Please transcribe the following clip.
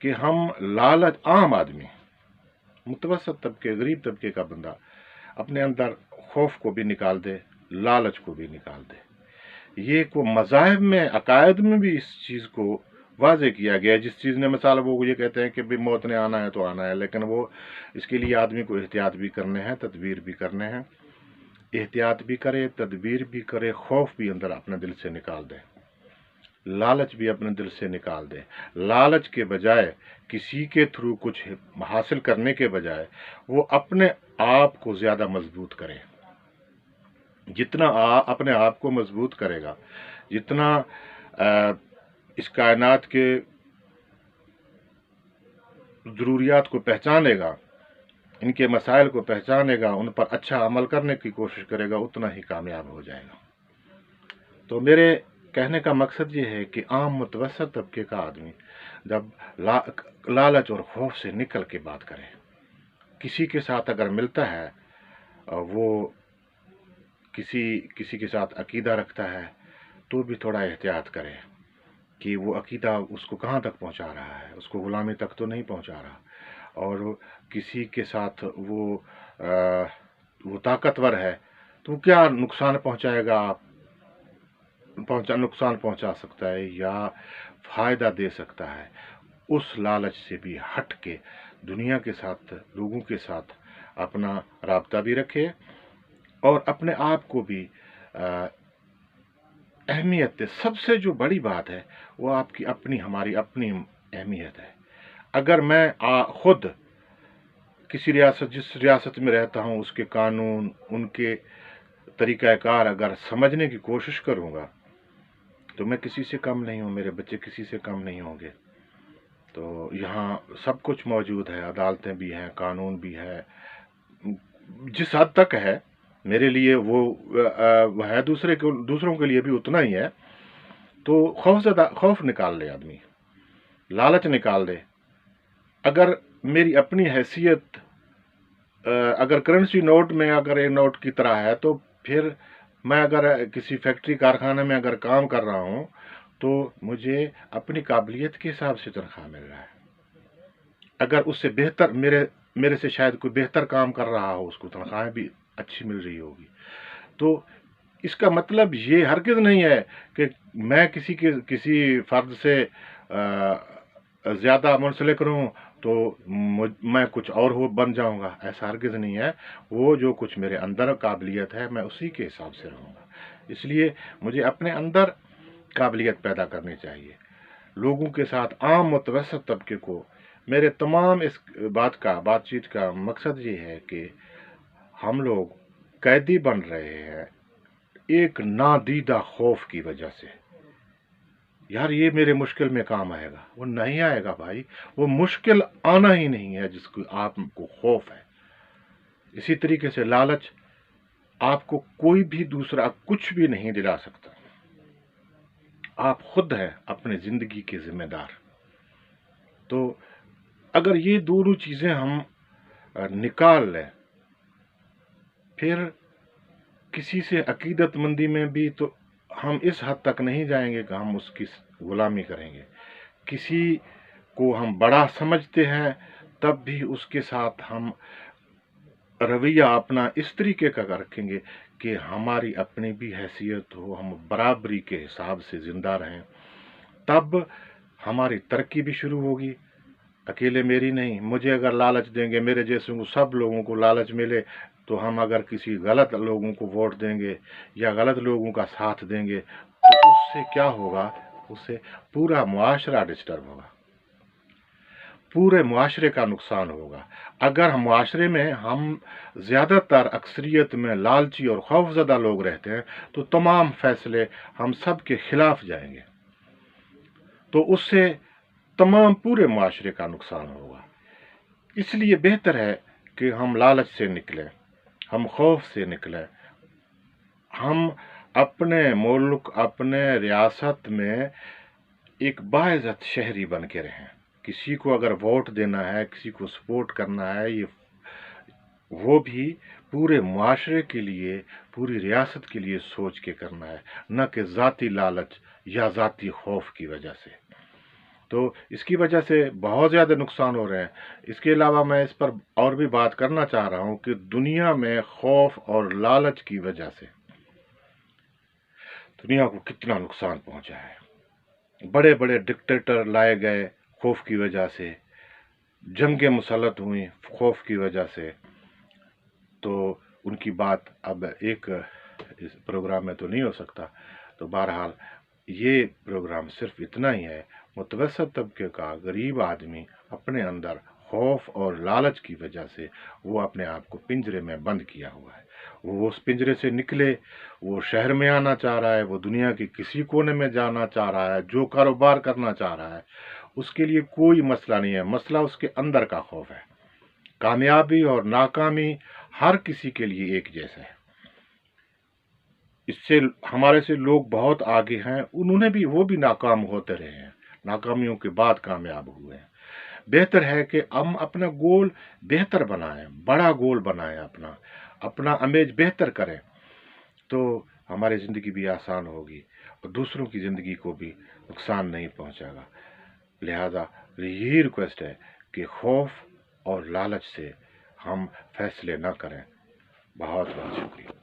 کہ ہم لالچ، عام آدمی، متوسط طبقے، غریب طبقے کا بندہ اپنے اندر خوف کو بھی نکال دے، لالچ کو بھی نکال دے. یہ کو مذاہب میں، عقائد میں بھی اس چیز کو واضح کیا گیا ہے. جس چیز نے مثال، وہ یہ کہتے ہیں کہ بھی موت نے آنا ہے تو آنا ہے، لیکن وہ اس کے لیے آدمی کو احتیاط بھی کرنے ہیں، تدبیر بھی کرنے ہیں. احتیاط بھی کرے، تدبیر بھی کرے، خوف بھی اندر اپنے دل سے نکال دے، لالچ بھی اپنے دل سے نکال دے. لالچ کے بجائے، کسی کے تھرو کچھ حاصل کرنے کے بجائے، وہ اپنے آپ کو زیادہ مضبوط کرے. جتنا اپنے آپ کو مضبوط کرے گا، جتنا اس کائنات کے ضروریات کو پہچانے گا، ان کے مسائل کو پہچانے گا، ان پر اچھا عمل کرنے کی کوشش کرے گا، اتنا ہی کامیاب ہو جائے گا. تو میرے کہنے کا مقصد یہ ہے کہ عام متوسط طبقے کا آدمی جب لالچ اور خوف سے نکل کے بات کرے، کسی کے ساتھ اگر ملتا ہے، وہ کسی کے ساتھ عقیدہ رکھتا ہے، تو بھی تھوڑا احتیاط کرے کہ وہ عقیدہ اس کو کہاں تک پہنچا رہا ہے، اس کو غلامی تک تو نہیں پہنچا رہا. اور کسی کے ساتھ وہ طاقتور ہے تو کیا نقصان پہنچائے گا، نقصان پہنچا سکتا ہے یا فائدہ دے سکتا ہے. اس لالچ سے بھی ہٹ کے دنیا کے ساتھ، لوگوں کے ساتھ اپنا رابطہ بھی رکھے، اور اپنے آپ کو بھی اہمیت دے. سب سے جو بڑی بات ہے وہ آپ کی ہماری اپنی اہمیت ہے. اگر میں خود کسی جس ریاست میں رہتا ہوں، اس کے قانون، ان کے طریقہ کار اگر سمجھنے کی کوشش کروں گا، تو میں کسی سے کم نہیں ہوں، میرے بچے کسی سے کم نہیں ہوں گے. تو یہاں سب کچھ موجود ہے، عدالتیں بھی ہیں، قانون بھی ہے. جس حد تک ہے میرے لیے وہ ہے، دوسروں کے لیے بھی اتنا ہی ہے. تو خوف نکال لے آدمی، لالچ نکال دے. اگر میری اپنی حیثیت اگر کرنسی نوٹ میں اگر ایک نوٹ کی طرح ہے، تو پھر میں اگر کسی فیکٹری کارخانے میں اگر کام کر رہا ہوں، تو مجھے اپنی قابلیت کے حساب سے تنخواہ مل رہا ہے. اگر اس سے بہتر، میرے سے شاید کوئی بہتر کام کر رہا ہو، اس کو تنخواہیں بھی اچھی مل رہی ہوگی. تو اس کا مطلب یہ ہرگز نہیں ہے کہ میں کسی فرد سے زیادہ منسلک رہوں تو میں کچھ اور بن جاؤں گا. ایسا ہرگز نہیں ہے. وہ جو کچھ میرے اندر قابلیت ہے، میں اسی کے حساب سے رہوں گا. اس لیے مجھے اپنے اندر قابلیت پیدا کرنی چاہیے. لوگوں کے ساتھ، عام متوسط طبقے کو، میرے تمام اس بات چیت کا مقصد یہ ہے کہ ہم لوگ قیدی بن رہے ہیں ایک نادیدہ خوف کی وجہ سے. یار یہ میرے مشکل میں کام آئے گا، وہ نہیں آئے گا بھائی. وہ مشکل آنا ہی نہیں ہے جس کو آپ کو خوف ہے. اسی طریقے سے لالچ آپ کو کوئی بھی دوسرا کچھ بھی نہیں دلا سکتا. آپ خود ہیں اپنے زندگی کے ذمہ دار. تو اگر یہ دونوں چیزیں ہم نکال لیں، پھر کسی سے عقیدت مندی میں بھی تو ہم اس حد تک نہیں جائیں گے کہ ہم اس کی غلامی کریں گے. کسی کو ہم بڑا سمجھتے ہیں، تب بھی اس کے ساتھ ہم رویہ اپنا اس طریقے کا رکھیں گے کہ ہماری اپنی بھی حیثیت ہو، ہم برابری کے حساب سے زندہ رہیں. تب ہماری ترقی بھی شروع ہوگی. اکیلے میری نہیں، مجھے اگر لالچ دیں گے، میرے جیسے سب لوگوں کو لالچ ملے، تو ہم اگر کسی غلط لوگوں کو ووٹ دیں گے یا غلط لوگوں کا ساتھ دیں گے، تو اس سے کیا ہوگا؟ اس سے پورا معاشرہ ڈسٹرب ہوگا، پورے معاشرے کا نقصان ہوگا. اگر ہم معاشرے میں زیادہ تر اکثریت میں لالچی اور خوف زدہ لوگ رہتے ہیں، تو تمام فیصلے ہم سب کے خلاف جائیں گے. تو اس سے تمام پورے معاشرے کا نقصان ہوگا. اس لیے بہتر ہے کہ ہم لالچ سے نکلیں، ہم خوف سے نکلیں، ہم اپنے ملک، اپنے ریاست میں ایک باعزت شہری بن کے رہیں. کسی کو اگر ووٹ دینا ہے، کسی کو سپورٹ کرنا ہے، وہ بھی پورے معاشرے کے لیے، پوری ریاست کے لیے سوچ کے کرنا ہے، نہ کہ ذاتی لالچ یا ذاتی خوف کی وجہ سے. تو اس کی وجہ سے بہت زیادہ نقصان ہو رہے ہیں۔ اس کے علاوہ میں اس پر اور بھی بات کرنا چاہ رہا ہوں کہ دنیا میں خوف اور لالچ کی وجہ سے دنیا کو کتنا نقصان پہنچا ہے۔ بڑے بڑے ڈکٹیٹر لائے گئے خوف کی وجہ سے، جنگیں مسلط ہوئیں خوف کی وجہ سے۔ تو ان کی بات اب ایک اس پروگرام میں تو نہیں ہو سکتا، تو بہرحال یہ پروگرام صرف اتنا ہی ہے، متوسط طبقے کا غریب آدمی اپنے اندر خوف اور لالچ کی وجہ سے وہ اپنے آپ کو پنجرے میں بند کیا ہوا ہے۔ وہ اس پنجرے سے نکلے، وہ شہر میں آنا چاہ رہا ہے، وہ دنیا کے کسی کونے میں جانا چاہ رہا ہے، جو کاروبار کرنا چاہ رہا ہے، اس کے لیے کوئی مسئلہ نہیں ہے، مسئلہ اس کے اندر کا خوف ہے۔ کامیابی اور ناکامی ہر کسی کے لیے ایک جیسا ہے۔ اس سے ہمارے سے لوگ بہت آگے ہیں، انہوں نے بھی وہ بھی ناکام ہوتے رہے ہیں، ناکامیوں کے بعد کامیاب ہوئے ہیں۔ بہتر ہے کہ ہم اپنا گول بہتر بنائیں، بڑا گول بنائیں، اپنا امیج بہتر کریں، تو ہماری زندگی بھی آسان ہوگی اور دوسروں کی زندگی کو بھی نقصان نہیں پہنچے گا۔ لہذا یہی ریکویسٹ ہے کہ خوف اور لالچ سے ہم فیصلے نہ کریں۔ بہت بہت شکریہ۔